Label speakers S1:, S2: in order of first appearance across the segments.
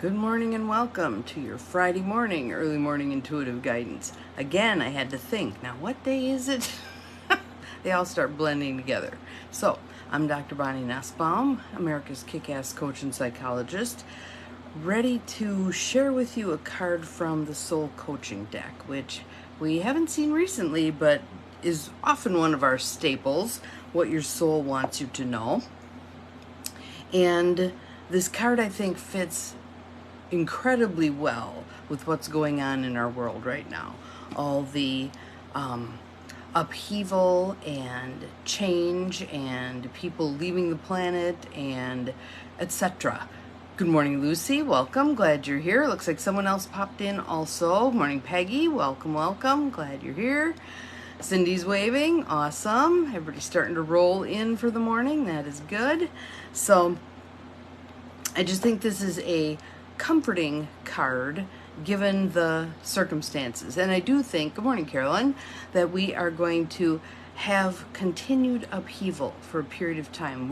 S1: Good morning and welcome to your Friday morning, early morning intuitive guidance. Again, I had to think, now what day is it? They all start blending together. So, I'm Dr. Bonnie Nussbaum, America's kick-ass coach and psychologist, ready to share with you a card from the Soul Coaching deck, which we haven't seen recently, but is often one of our staples, what your soul wants you to know. And this card, I think, fits incredibly well with what's going on in our world right now. All the upheaval and change and people leaving the planet and etc. Good morning, Lucy. Welcome. Glad you're here. Looks like someone else popped in also. Morning, Peggy. Welcome, welcome. Glad you're here. Cindy's waving. Awesome. Everybody's starting to roll in for the morning. That is good. So I just think this is a comforting card given the circumstances. And I do think, good morning, Carolyn, that we are going to have continued upheaval for a period of time.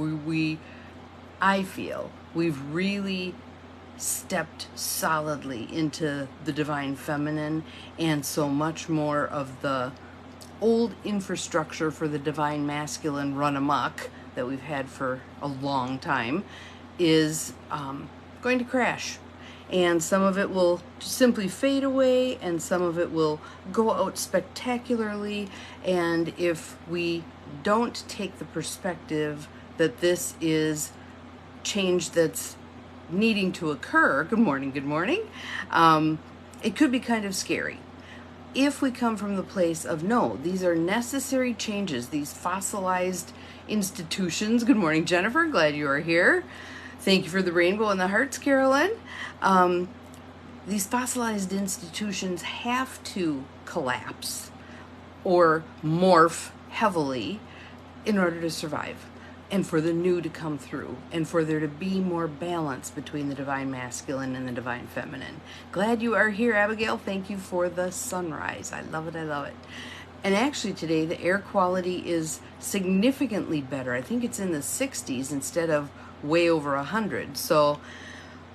S1: I feel we've really stepped solidly into the divine feminine, and so much more of the old infrastructure for the divine masculine run amok that we've had for a long time is going to crash. And some of it will simply fade away, and some of it will go out spectacularly. And if we don't take the perspective that this is change that's needing to occur, good morning, it could be kind of scary. If we come from the place of, no, these are necessary changes, these fossilized institutions. Good morning, Jennifer, glad you are here. Thank you for the rainbow and the hearts, Carolyn. These fossilized institutions have to collapse or morph heavily in order to survive, and for the new to come through, and for there to be more balance between the divine masculine and the divine feminine. Glad you are here, Abigail. Thank you for the sunrise. I love it, I love it. And actually today the air quality is significantly better. I think it's in the 60s instead of way over 100. So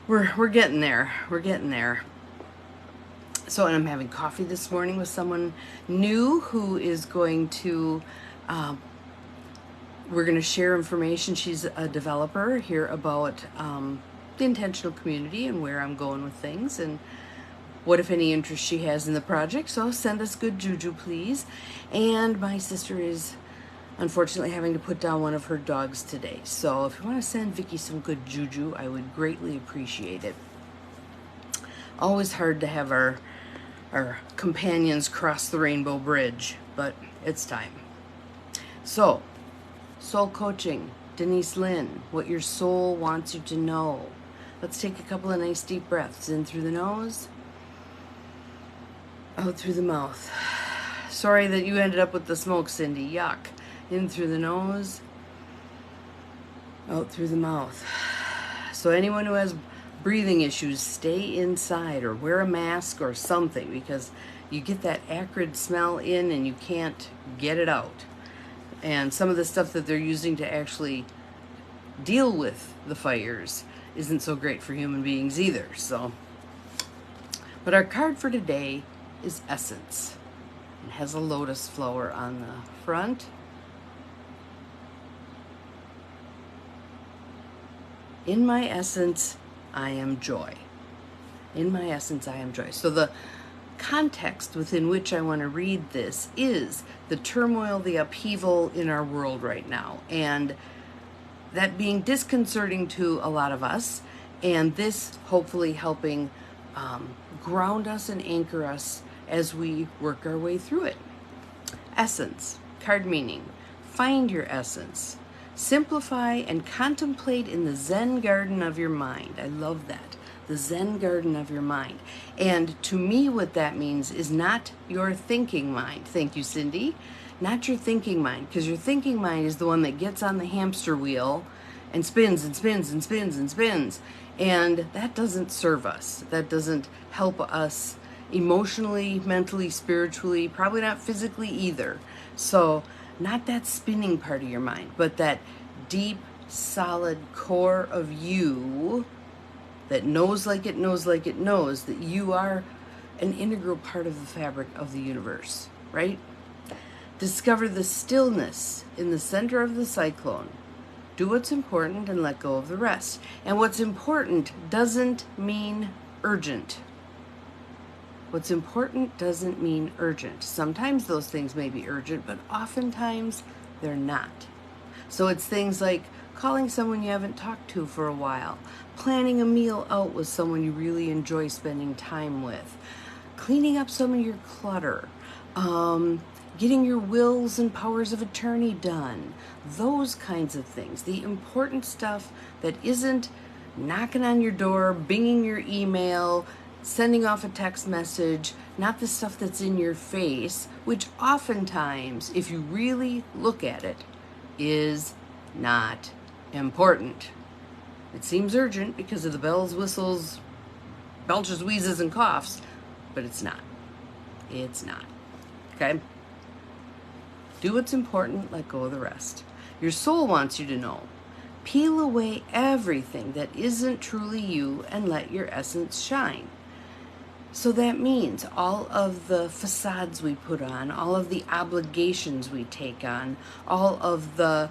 S1: we're getting there. We're getting there. So, and I'm having coffee this morning with someone new who is going to, we're going to share information. She's a developer here about the intentional community and where I'm going with things and what, if any, interest she has in the project. So send us good juju, please. And my sister is unfortunately having to put down one of her dogs today. So if you want to send Vicky some good juju, I would greatly appreciate it. Always hard to have our companions cross the rainbow bridge, but it's time. So, soul coaching, Denise Lynn, what your soul wants you to know. Let's take a couple of nice deep breaths in through the nose, out through the mouth. Sorry that you ended up with the smoke, Cindy. Yuck. In through the nose, out through the mouth. So anyone who has breathing issues, stay inside or wear a mask or something, because you get that acrid smell in and you can't get it out. And some of the stuff that they're using to actually deal with the fires isn't so great for human beings either. So, but our card for today is Essence. It has a lotus flower on the front. In my essence, I am joy. In my essence, I am joy. So the context within which I want to read this is the turmoil, the upheaval in our world right now, and that being disconcerting to a lot of us, and this hopefully helping ground us and anchor us as we work our way through it. Essence, card meaning, find your essence. Simplify and contemplate in the Zen garden of your mind. I love that. The Zen garden of your mind. And to me, what that means is not your thinking mind. Thank you, Cindy. Not your thinking mind, because your thinking mind is the one that gets on the hamster wheel and spins and spins and spins and spins. And that doesn't serve us. That doesn't help us emotionally, mentally, spiritually, probably not physically either. So, not that spinning part of your mind, but that deep, solid core of you that knows like it knows like it knows that you are an integral part of the fabric of the universe, right? Discover the stillness in the center of the cyclone. Do what's important and let go of the rest. And what's important doesn't mean urgent. What's important doesn't mean urgent. Sometimes those things may be urgent, but oftentimes they're not. So it's things like calling someone you haven't talked to for a while, planning a meal out with someone you really enjoy spending time with, cleaning up some of your clutter, getting your wills and powers of attorney done, those kinds of things. The important stuff that isn't knocking on your door, binging your email, sending off a text message, not the stuff that's in your face, which oftentimes, if you really look at it, is not important. It seems urgent because of the bells, whistles, belches, wheezes, and coughs, but it's not. It's not. Okay? Do what's important, let go of the rest. Your soul wants you to know. Peel away everything that isn't truly you and let your essence shine. So that means all of the facades we put on, all of the obligations we take on, all of the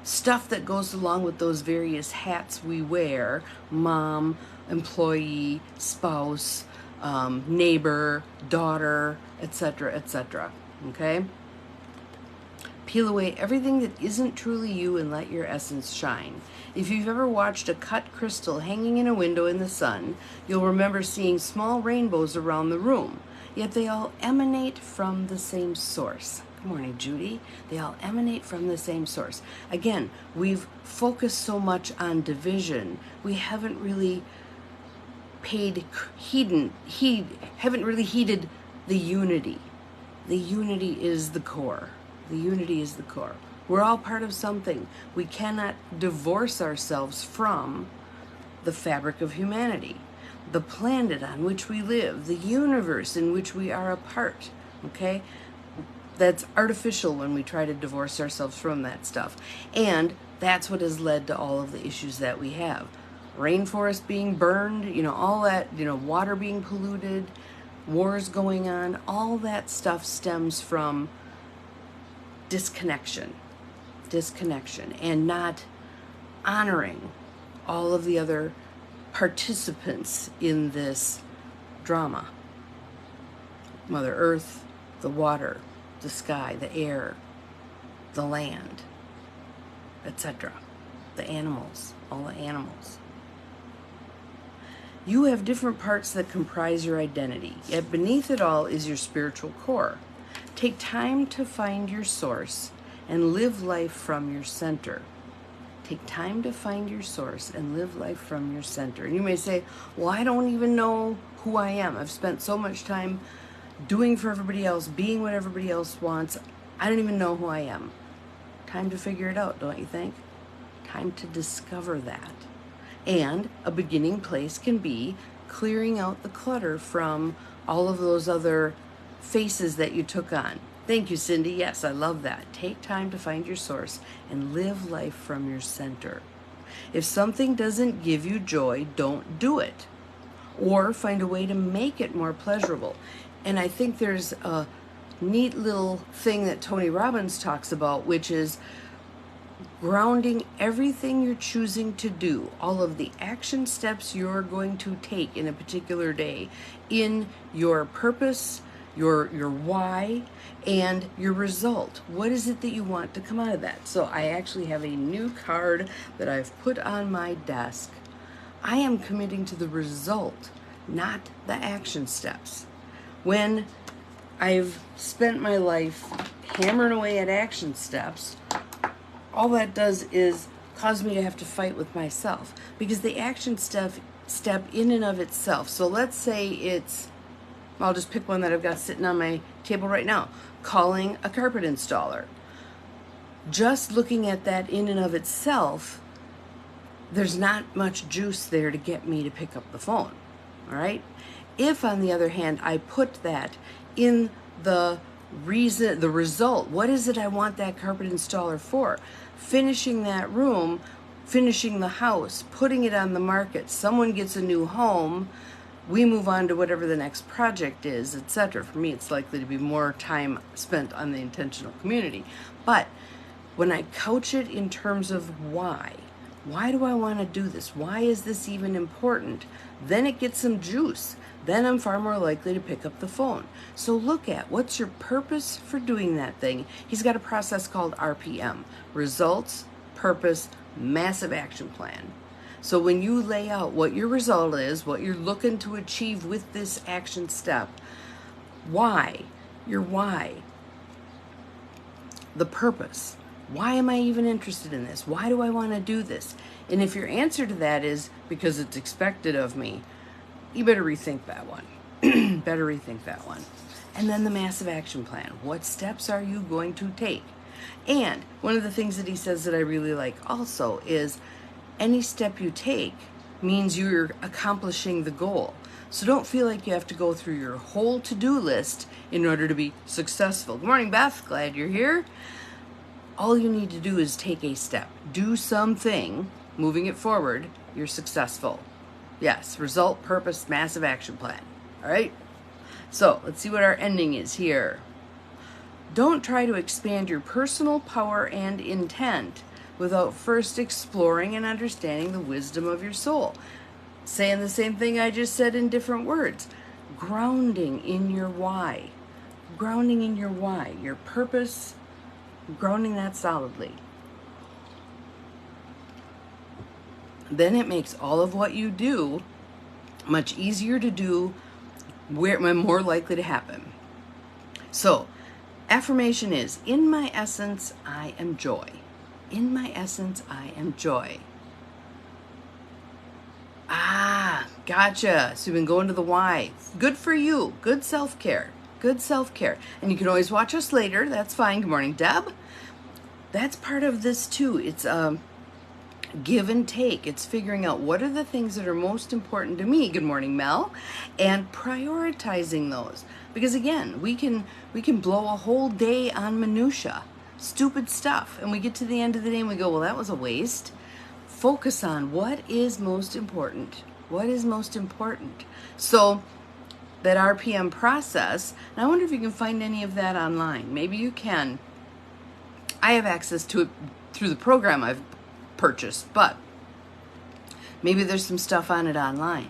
S1: stuff that goes along with those various hats we wear, mom, employee, spouse, neighbor, daughter, etc., etc. Okay? Peel away everything that isn't truly you and let your essence shine. If you've ever watched a cut crystal hanging in a window in the sun, you'll remember seeing small rainbows around the room, yet they all emanate from the same source. Good morning, Judy. They all emanate from the same source. Again, we've focused so much on division, we haven't really heeded the unity. The unity is the core. The unity is the core. We're all part of something. We cannot divorce ourselves from the fabric of humanity, the planet on which we live, the universe in which we are a part, okay? That's artificial when we try to divorce ourselves from that stuff. And that's what has led to all of the issues that we have. Rainforest being burned, all that, water being polluted, wars going on, all that stuff stems from disconnection, and not honoring all of the other participants in this drama. Mother Earth, the water, the sky, the air, the land, etc. The animals, all the animals. You have different parts that comprise your identity, yet beneath it all is your spiritual core. Take time to find your source and live life from your center. Take time to find your source and live life from your center. And you may say, well, I don't even know who I am. I've spent so much time doing for everybody else, being what everybody else wants. I don't even know who I am. Time to figure it out, don't you think? Time to discover that. And a beginning place can be clearing out the clutter from all of those other faces that you took on. Thank you, Cindy. Yes, I love that. Take time to find your source and live life from your center. If something doesn't give you joy, don't do it. Or find a way to make it more pleasurable. And I think there's a neat little thing that Tony Robbins talks about, which is grounding everything you're choosing to do, all of the action steps you're going to take in a particular day, in your purpose, your why, and your result. What is it that you want to come out of that? So I actually have a new card that I've put on my desk. I am committing to the result, not the action steps. When I've spent my life hammering away at action steps, all that does is cause me to have to fight with myself, because the action step in and of itself, so let's say it's, I'll just pick one that I've got sitting on my table right now, calling a carpet installer. Just looking at that in and of itself, there's not much juice there to get me to pick up the phone, all right? If, on the other hand, I put that in the result, what is it I want that carpet installer for? Finishing that room finishing the house, putting it on the market, someone gets a new home, we move on to whatever the next project is, etc. For me, it's likely to be more time spent on the intentional community. But when I couch it in terms of why do I want to do this? Why is this even important? Then it gets some juice. Then I'm far more likely to pick up the phone. So look at what's your purpose for doing that thing. He's got a process called RPM, results, purpose, massive action plan. So when you lay out what your result is, what you're looking to achieve with this action step, why, your why, the purpose, why am I even interested in this? Why do I want to do this? And if your answer to that is because it's expected of me, you better rethink that one. Better rethink that one. And then the massive action plan. What steps are you going to take? And one of the things that he says that I really like also is any step you take means you're accomplishing the goal. So don't feel like you have to go through your whole to-do list in order to be successful. Good morning, Beth. Glad you're here. All you need to do is take a step. Do something, moving it forward, you're successful. Yes, result, purpose, massive action plan. All right? So let's see what our ending is here. Don't try to expand your personal power and intent without first exploring and understanding the wisdom of your soul. Saying the same thing I just said in different words. Grounding in your why. Grounding in your why, your purpose, grounding that solidly. Then it makes all of what you do much easier to do, where more likely to happen. So, affirmation is, in my essence, I am joy. In my essence, I am joy. Ah, gotcha. So you've been going to the why. Good for you. Good self-care. Good self-care. And you can always watch us later. That's fine. Good morning, Deb. That's part of this too. It's give and take. It's figuring out what are the things that are most important to me. Good morning, Mel. And prioritizing those. Because again, we can blow a whole day on minutia, stupid stuff. And we get to the end of the day and we go, well, that was a waste. Focus on what is most important. What is most important? So that RPM process, and I wonder if you can find any of that online. Maybe you can. I have access to it through the program I've purchased, but maybe there's some stuff on it online.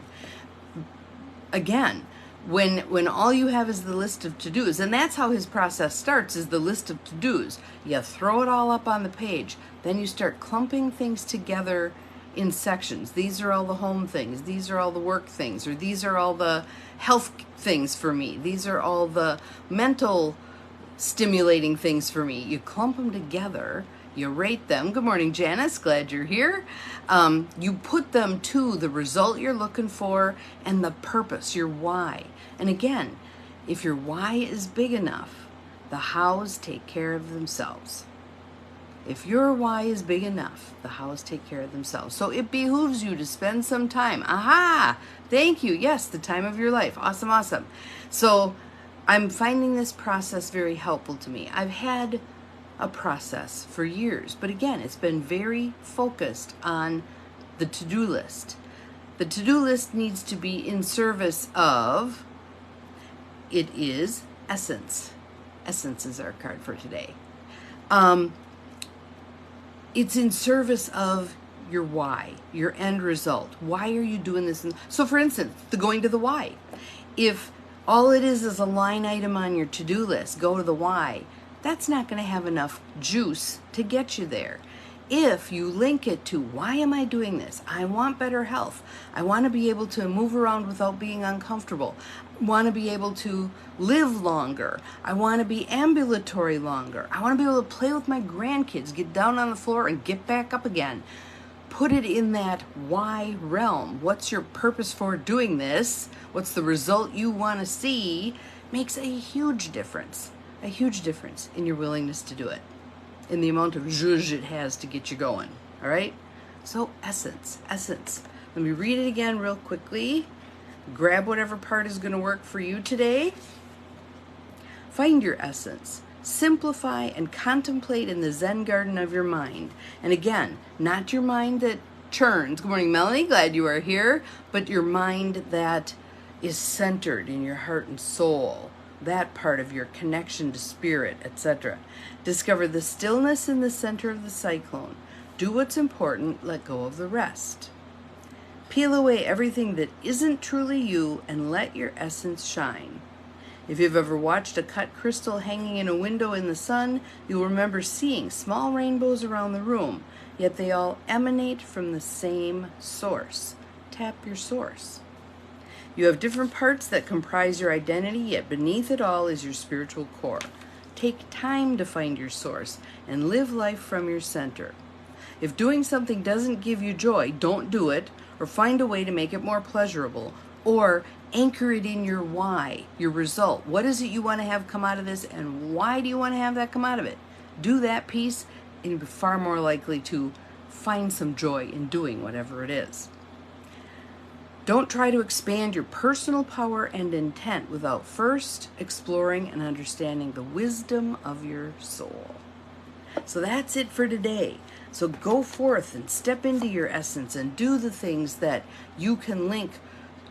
S1: Again, when all you have is the list of to-dos, and that's how his process starts, is the list of to-dos. You throw it all up on the page, then you start clumping things together in sections. These are all the home things, these are all the work things, or these are all the health things for me, these are all the mental stimulating things for me. You clump them together, you rate them. Good morning, Janice. Glad you're here. You put them to the result you're looking for and the purpose, your why. And again, if your why is big enough, the hows take care of themselves. If your why is big enough, the hows take care of themselves. So it behooves you to spend some time. Aha! Thank you. Yes, the time of your life. Awesome, awesome. So I'm finding this process very helpful to me. I've had a process for years, but again, it's been very focused on the to-do list. The to-do list needs to be in service of, it is essence. Essence is our card for today. It's in service of your why, your end result. Why are you doing this? So for instance, the going to the why. If all it is a line item on your to-do list, go to the why, that's not going to have enough juice to get you there. If you link it to, why am I doing this? I want better health. I want to be able to move around without being uncomfortable. I want to be able to live longer. I want to be ambulatory longer. I want to be able to play with my grandkids, get down on the floor and get back up again. Put it in that why realm. What's your purpose for doing this? What's the result you want to see? Makes a huge difference. A huge difference in your willingness to do it, in the amount of zhuzh it has to get you going. All right? So essence. Let me read it again real quickly. Grab whatever part is going to work for you today. Find your essence. Simplify and contemplate in the Zen garden of your mind. And again, not your mind that churns. Good morning, Melanie. Glad you are here. But your mind that is centered in your heart and soul. That part of your connection to spirit, etc. Discover the stillness in the center of the cyclone. Do what's important, let go of the rest. Peel away everything that isn't truly you and let your essence shine. If you've ever watched a cut crystal hanging in a window in the sun, you'll remember seeing small rainbows around the room, yet they all emanate from the same source. Tap your source. You have different parts that comprise your identity, yet beneath it all is your spiritual core. Take time to find your source and live life from your center. If doing something doesn't give you joy, don't do it, or find a way to make it more pleasurable, or anchor it in your why, your result. What is it you want to have come out of this, and why do you want to have that come out of it? Do that piece, and you'll be far more likely to find some joy in doing whatever it is. Don't try to expand your personal power and intent without first exploring and understanding the wisdom of your soul. So that's it for today. So go forth and step into your essence and do the things that you can link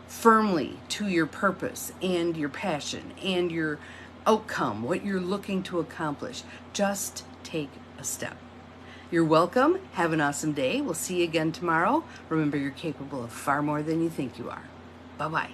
S1: firmly to your purpose and your passion and your outcome, what you're looking to accomplish. Just take a step. You're welcome. Have an awesome day. We'll see you again tomorrow. Remember, you're capable of far more than you think you are. Bye-bye.